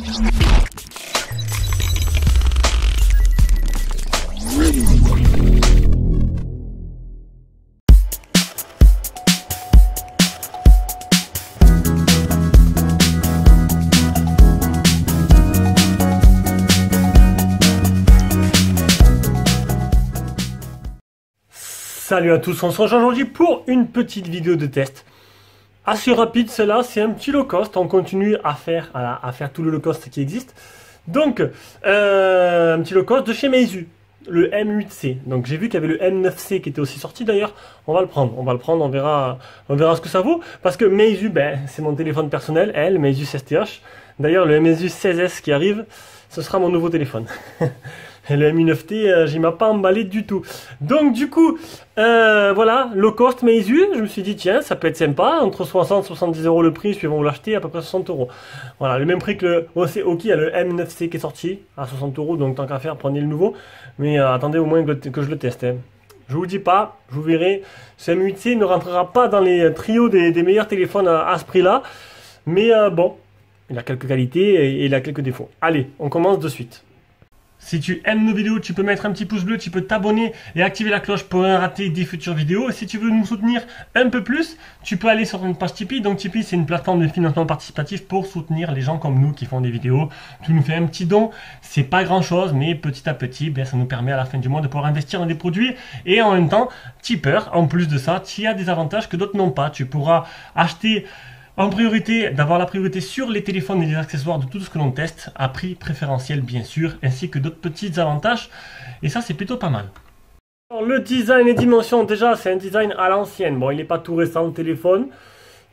Salut à tous, on se rejoint aujourd'hui pour une petite vidéo de test. Assez rapide, celle-là, c'est un petit low cost. On continue à faire tout le low cost qui existe. Donc, un petit low cost de chez Meizu, le M8C. Donc j'ai vu qu'il y avait le M9C qui était aussi sorti d'ailleurs. On va le prendre, on verra ce que ça vaut. Parce que Meizu, c'est mon téléphone personnel, Meizu 16TH. D'ailleurs, le Meizu 16S qui arrive, ce sera mon nouveau téléphone. Et le Mi9T, j'y m'a pas emballé du tout. Donc du coup, voilà, low cost Meizu, je me suis dit tiens, ça peut être sympa, entre 60 et 70 € le prix, suivant où l'acheter, à peu près 60 €. Voilà, le même prix que le OK, il y a le M9C qui est sorti, à 60 €, donc tant qu'à faire, prenez le nouveau. Mais attendez au moins que je le teste. Hein. Je vous dis pas, je vous verrai, ce M8C ne rentrera pas dans les trios des meilleurs téléphones à ce prix-là. Mais bon, il a quelques qualités et il a quelques défauts. Allez, on commence de suite. Si tu aimes nos vidéos, tu peux mettre un petit pouce bleu, tu peux t'abonner et activer la cloche pour rien rater des futures vidéos. Et si tu veux nous soutenir un peu plus, tu peux aller sur une page Tipeee. Donc Tipeee, c'est une plateforme de financement participatif pour soutenir les gens comme nous qui font des vidéos. Tu nous fais un petit don, c'est pas grand chose, mais petit à petit, ça nous permet à la fin du mois de pouvoir investir dans des produits. Et en même temps, tipeur, en plus de ça, tu as des avantages que d'autres n'ont pas. Tu pourras acheter en priorité, d'avoir la priorité sur les téléphones et les accessoires de tout ce que l'on teste, à prix préférentiel bien sûr, ainsi que d'autres petits avantages, et ça c'est plutôt pas mal. Alors, le design et dimensions, déjà c'est un design à l'ancienne, bon il n'est pas tout récent le téléphone,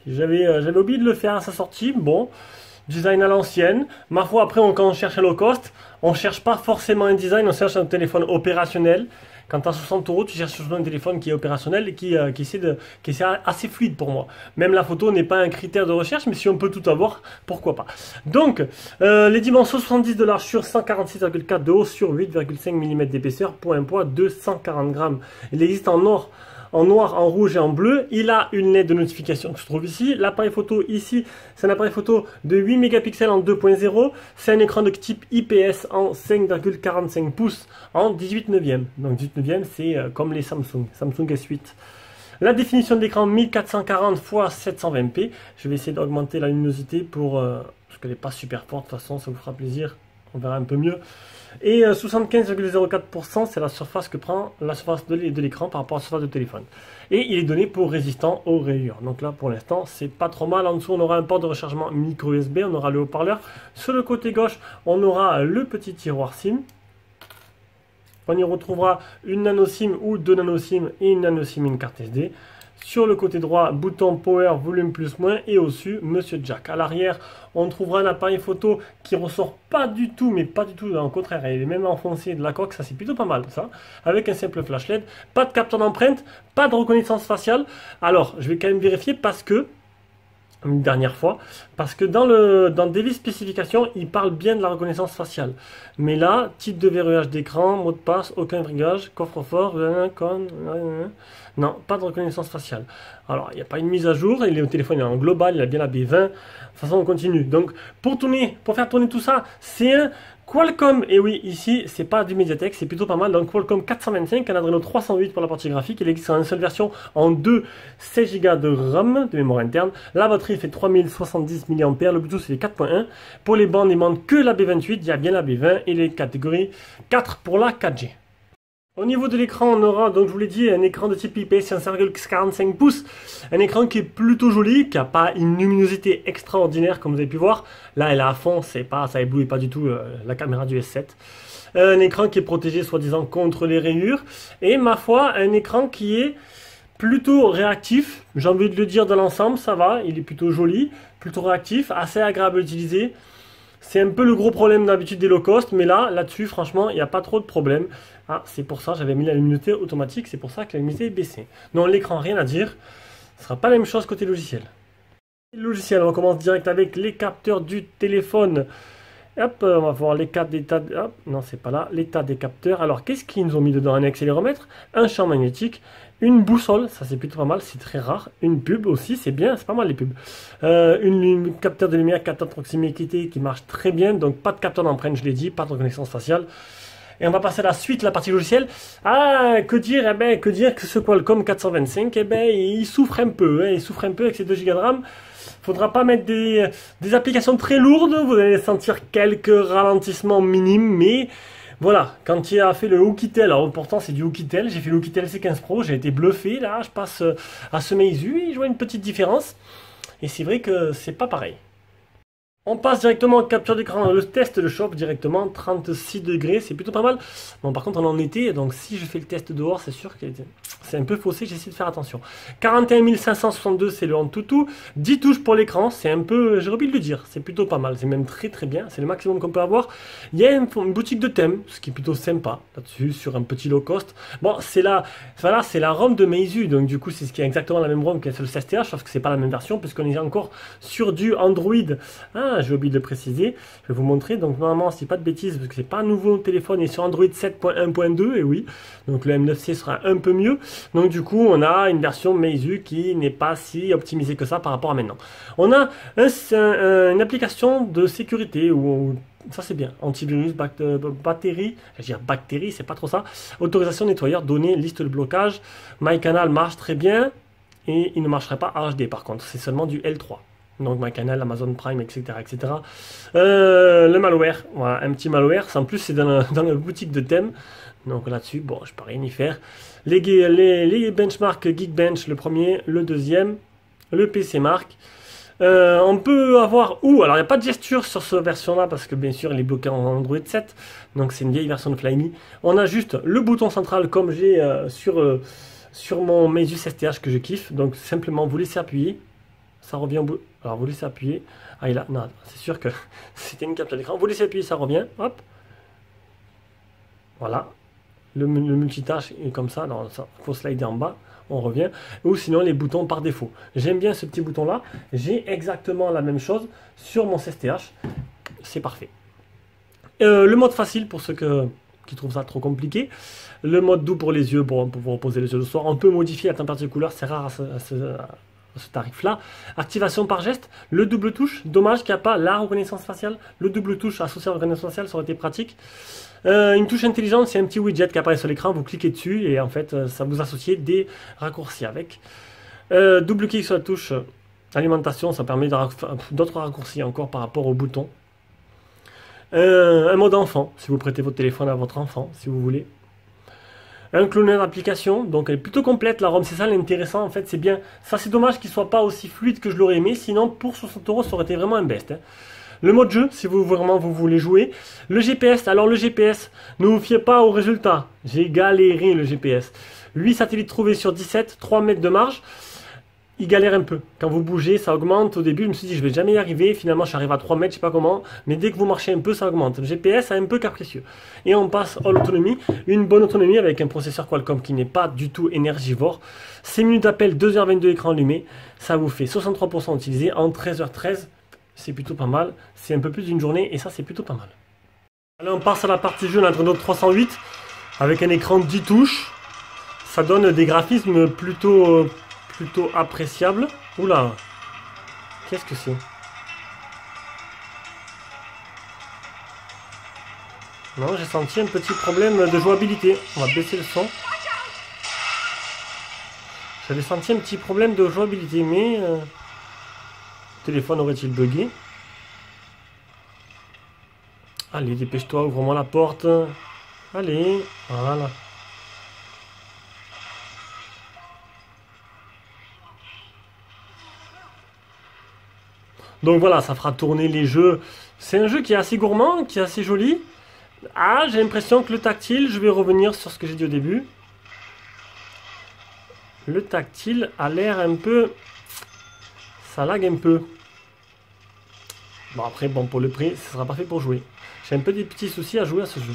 j'avais oublié de le faire à sa sortie, bon, design à l'ancienne, ma foi après quand on cherche un low cost, on cherche pas forcément un design, on cherche un téléphone opérationnel. Quand tu as 60 €, tu cherches un téléphone qui est opérationnel et qui est assez fluide pour moi. Même la photo n'est pas un critère de recherche, mais si on peut tout avoir, pourquoi pas. Donc, les dimensions 70 $ sur 146,4 de haut sur 8,5 mm d'épaisseur pour un poids de 140 grammes. Il existe en noir, en rouge et en bleu. Il a une LED de notification qui se trouve ici. L'appareil photo ici, c'est un appareil photo de 8 mégapixels en 2.0. C'est un écran de type IPS en 5,45 pouces en 18 neuvième. Donc 18 neuvième, c'est comme les Samsung S8. La définition de l'écran 1440 x 720p. Je vais essayer d'augmenter la luminosité parce qu'elle n'est pas super forte. De toute façon, ça vous fera plaisir. On verra un peu mieux. Et 75,04%, c'est la surface que prend la surface de l'écran par rapport à la surface de téléphone. Et il est donné pour résistant aux rayures. Donc là, pour l'instant, c'est pas trop mal. En dessous, on aura un port de rechargement micro USB, on aura le haut-parleur. Sur le côté gauche, on aura le petit tiroir SIM. On y retrouvera une nano SIM ou deux nano SIM et une nano SIM et une carte SD. Sur le côté droit, bouton power, volume plus moins et au-dessus, monsieur jack. À l'arrière, on trouvera un appareil photo qui ressort pas du tout, mais pas du tout, au contraire, il est même enfoncé de la coque, ça c'est plutôt pas mal ça. Avec un simple flash LED, pas de capteur d'empreinte, pas de reconnaissance faciale. Alors, je vais quand même vérifier parce que, une dernière fois, parce que dans le devis spécification, il parle bien de la reconnaissance faciale. Mais là, type de verrouillage d'écran, mot de passe, aucun brigage, coffre-fort, non, pas de reconnaissance faciale. Alors, il n'y a pas une mise à jour, il est au téléphone, il est en global, il a bien la B20. De toute façon, on continue. Donc, pour faire tourner tout ça, c'est un Qualcomm, et oui, ici, c'est pas du Mediatek, c'est plutôt pas mal. Donc, Qualcomm 425, un Adreno 308 pour la partie graphique. Il existe en une seule version en 16 Go de RAM, de mémoire interne. La batterie fait 3070 mAh, le Bluetooth c'est 4.1. Pour les bandes, il manque que la B28, il y a bien la B20 et les catégories 4 pour la 4G. Au niveau de l'écran, on aura, donc je vous l'ai dit, un écran de type IPS 5,45 pouces. Un écran qui est plutôt joli, qui n'a pas une luminosité extraordinaire comme vous avez pu voir. Là, elle est à fond, ça éblouit pas du tout la caméra du S7. Un écran qui est protégé soi-disant contre les rayures. Et ma foi, un écran qui est plutôt réactif. J'ai envie de le dire dans l'ensemble, ça va. Il est plutôt joli, plutôt réactif, assez agréable à utiliser. C'est un peu le gros problème d'habitude des low cost, mais là-dessus, franchement, il n'y a pas trop de problème. Ah, c'est pour ça, j'avais mis la luminosité automatique, c'est pour ça que la luminosité est baissée. Non, l'écran, rien à dire. Ce ne sera pas la même chose côté logiciel. Logiciel, on commence direct avec les capteurs du téléphone. Hop, on va voir l'état d'état. Hop, non, c'est pas là. L'état des capteurs. Alors, qu'est-ce qu'ils nous ont mis dedans? Un accéléromètre, un champ magnétique, une boussole, ça c'est plutôt pas mal, c'est très rare. Une pub aussi, c'est bien, c'est pas mal les pubs. Une capteur de lumière, capteur de proximité qui marche très bien. Donc, pas de capteur d'empreinte, je l'ai dit, pas de reconnaissance faciale. Et on va passer à la suite, la partie logicielle. Ah, que dire? Eh ben, que dire que ce Qualcomm 425, eh ben, il souffre un peu. Hein, il souffre un peu avec ses 2 Go de RAM. Faudra pas mettre des applications très lourdes. Vous allez sentir quelques ralentissements minimes, mais voilà. Quand il a fait le Oukitel, alors pourtant c'est du Oukitel. J'ai fait le Oukitel C15 Pro, j'ai été bluffé. Là, je passe à ce Meizu et je vois une petite différence. Et c'est vrai que c'est pas pareil. On passe directement en capture d'écran, le test de chauffe directement, 36 degrés, c'est plutôt pas mal. Bon, par contre, on est en été, donc si je fais le test dehors, c'est sûr que c'est un peu faussé, j'essaie de faire attention. 41 562, c'est le Antutu. 10 touches pour l'écran, c'est un peu, j'ai oublié de le dire, c'est plutôt pas mal, c'est même très très bien, c'est le maximum qu'on peut avoir. Il y a une boutique de thème, ce qui est plutôt sympa, là-dessus, sur un petit low cost. Bon, c'est voilà, c'est la ROM de Meizu, donc du coup, c'est ce qui est exactement la même ROM que sur le STH, sauf que c'est pas la même version, puisqu'on est encore sur du Android. Ah, j'ai oublié de le préciser, je vais vous montrer. Donc normalement, si pas de bêtises, parce que c'est pas un nouveau téléphone, il est sur Android 7.1.2, et oui, donc le M9C sera un peu mieux. Donc du coup, on a une version Meizu qui n'est pas si optimisée que ça par rapport à maintenant. On a une application de sécurité, où ça c'est bien, antivirus, batterie, je veux dire bactéries, c'est pas trop ça, autorisation nettoyeur, données, liste de blocage, MyCanal marche très bien, et il ne marcherait pas HD par contre, c'est seulement du L3. Donc MyCanal, Amazon Prime, etc. etc. Le malware, voilà, un petit malware. En plus, c'est dans la boutique de thème. Donc là-dessus, bon, je peux rien y faire. Les benchmarks Geekbench, le premier, le deuxième, le PC Mark. On peut avoir alors il n'y a pas de gesture sur cette version-là parce que bien sûr, il est bloqué en Android 7. Donc c'est une vieille version de Flyme. On a juste le bouton central comme j'ai sur mon Meizu STH que je kiffe. Donc simplement, vous laissez appuyer. Ça revient au bout. Alors vous laissez appuyer. Ah il a. Non, c'est sûr que c'était une capture d'écran. Vous laissez appuyer, ça revient. Hop. Voilà. Le multitâche est comme ça. Il faut slider en bas. On revient. Ou sinon les boutons par défaut. J'aime bien ce petit bouton là. J'ai exactement la même chose sur mon STH. C'est parfait. Le mode facile pour ceux qui trouvent ça trop compliqué. Le mode doux pour les yeux, pour pouvoir reposer les yeux le soir. On peut modifier la température de couleur. C'est rare à ce tarif-là. Activation par geste, le double touche. Dommage qu'il n'y a pas la reconnaissance faciale. Le double touche associé à la reconnaissance faciale, ça aurait été pratique. Une touche intelligente, c'est un petit widget qui apparaît sur l'écran. Vous cliquez dessus et en fait, ça vous associe des raccourcis avec. Double clic sur la touche alimentation, ça permet d'autres raccourcis encore par rapport au bouton. Un mode enfant, si vous prêtez votre téléphone à votre enfant, si vous voulez. Un cloneur d'application, donc elle est plutôt complète la ROM, c'est ça l'intéressant en fait, c'est bien. Ça c'est dommage qu'il soit pas aussi fluide que je l'aurais aimé, sinon pour 60 € ça aurait été vraiment un best. Hein. Le mode jeu, si vous voulez jouer. Le GPS, alors le GPS, ne vous fiez pas au résultat. J'ai galéré le GPS. 8 satellites trouvés sur 17, 3 mètres de marge. Il galère un peu. Quand vous bougez, ça augmente. Au début, je me suis dit, je vais jamais y arriver. Finalement, j'arrive à 3 mètres, je sais pas comment. Mais dès que vous marchez un peu, ça augmente. Le GPS est un peu capricieux. Et on passe à l'autonomie. Une bonne autonomie avec un processeur Qualcomm qui n'est pas du tout énergivore. 6 minutes d'appel, 2h22 écran allumé. Ça vous fait 63% utilisé en 13h13. C'est plutôt pas mal. C'est un peu plus d'une journée et ça, c'est plutôt pas mal. Allez, on passe à la partie jeu, l'Adreno 308 avec un écran de 10 touches. Ça donne des graphismes plutôt appréciables. Oula, qu'est-ce que c'est? Non, j'ai senti un petit problème de jouabilité. On va baisser le son. J'avais senti un petit problème de jouabilité, mais... le téléphone aurait-il bugué? Allez, dépêche-toi, ouvre-moi la porte. Allez, voilà. Donc voilà, ça fera tourner les jeux. C'est un jeu qui est assez gourmand, qui est assez joli. Ah, j'ai l'impression que le tactile, je vais revenir sur ce que j'ai dit au début. Le tactile a l'air un peu... Ça lag un peu. Bon après, bon pour le prix, ce sera pas fait pour jouer. J'ai un peu des petits soucis à jouer à ce jeu.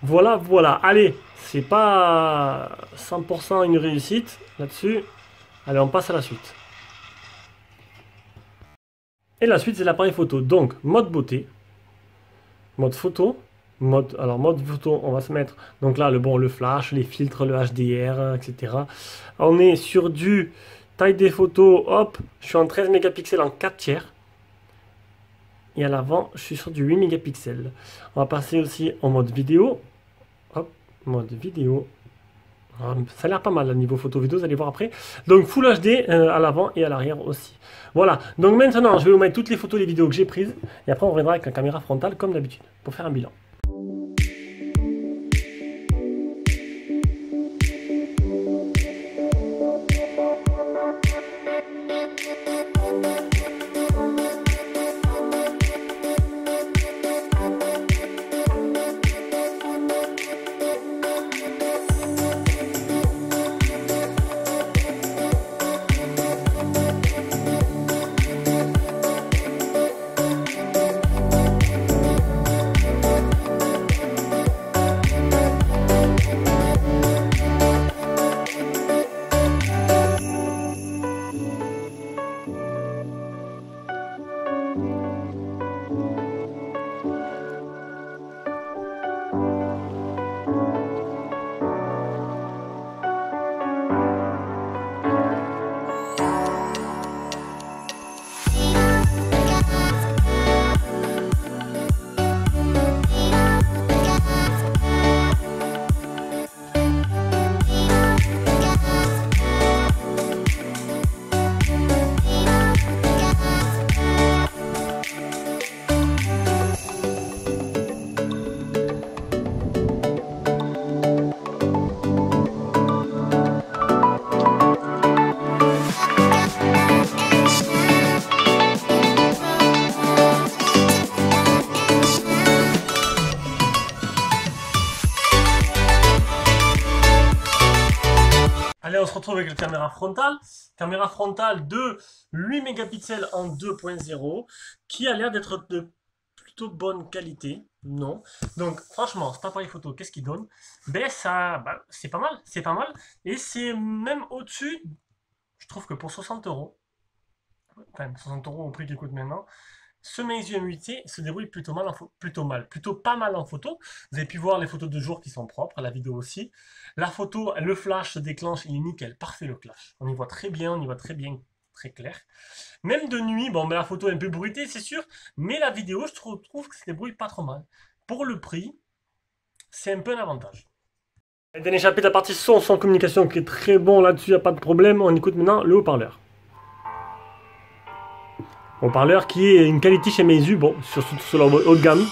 Voilà, voilà. Allez, c'est pas 100% une réussite là-dessus. Allez, on passe à la suite. Et la suite, c'est l'appareil photo. Donc, mode beauté. Mode photo. Alors mode photo, on va se mettre, donc là le flash, les filtres, le HDR, etc. On est sur du taille des photos, hop, je suis en 13 mégapixels en 4 tiers. Et à l'avant, je suis sur du 8 mégapixels. On va passer aussi en mode vidéo. Hop, mode vidéo. Ça a l'air pas mal le niveau photo vidéo, vous allez voir après. Donc Full HD à l'avant et à l'arrière aussi. Voilà, donc maintenant je vais vous mettre toutes les photos et les vidéos que j'ai prises. Et après on reviendra avec la caméra frontale comme d'habitude pour faire un bilan. Allez, on se retrouve avec la caméra frontale. Caméra frontale de 8 mégapixels en 2.0 qui a l'air d'être de plutôt bonne qualité. Non. Donc, franchement, cet appareil photo, qu'est-ce qu'il donne? Ben, c'est pas mal. C'est pas mal. Et c'est même au-dessus. Je trouve que pour 60 euros, enfin 60 euros au prix qu'il coûte maintenant, ce Meizu M8C se débrouille plutôt pas mal en photo. Vous avez pu voir les photos de jour qui sont propres, la vidéo aussi. La photo, le flash se déclenche, il est nickel, parfait le flash. On y voit très bien, très clair. Même de nuit, bon, mais la photo est un peu bruitée, c'est sûr, mais la vidéo, je trouve que ça débrouille pas trop mal. Pour le prix, c'est un peu un avantage. Le dernier chapitre, la partie son communication qui est très bon là-dessus, il n'y a pas de problème. On écoute maintenant le haut-parleur. Haut-parleur qui est une qualité chez Meizu, bon, surtout sur leur haut de gamme.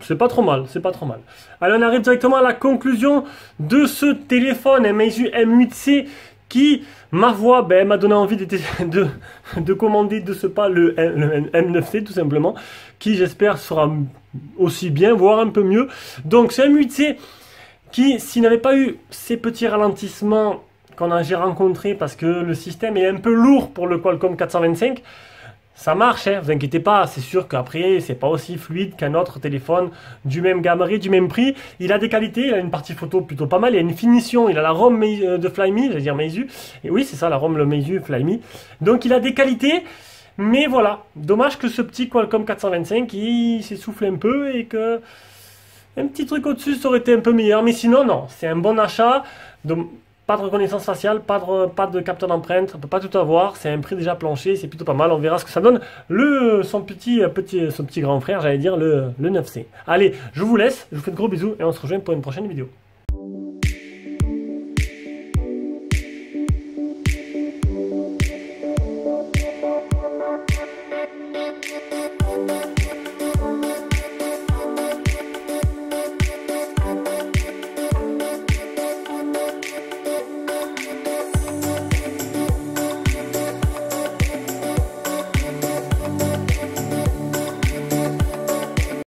C'est pas trop mal, c'est pas trop mal. Allez, on arrive directement à la conclusion de ce téléphone, un Meizu M8C qui, ma voix, m'a donné envie de commander de ce pas le M9C tout simplement, qui j'espère sera aussi bien, voire un peu mieux. Donc c'est un M8C qui, s'il n'avait pas eu ces petits ralentissements j'ai rencontrés parce que le système est un peu lourd pour le Qualcomm 425, ça marche, hein, vous inquiétez pas, c'est sûr qu'après, c'est pas aussi fluide qu'un autre téléphone du même gabarit, du même prix. Il a des qualités, il a une partie photo plutôt pas mal, il a une finition, il a la ROM de Flyme, j'allais dire Meizu. Et oui, c'est ça, la ROM, le Meizu Flyme. Donc il a des qualités, mais voilà. Dommage que ce petit Qualcomm 425, il s'essouffle un peu et que un petit truc au-dessus, ça aurait été un peu meilleur. Mais sinon, non, c'est un bon achat. Donc, pas de reconnaissance faciale, pas de capteur d'empreinte, on peut pas tout avoir, c'est un prix déjà plancher, c'est plutôt pas mal, on verra ce que ça donne. Son petit grand frère, j'allais dire le 9C. Allez, je vous laisse, je vous fais de gros bisous et on se rejoint pour une prochaine vidéo.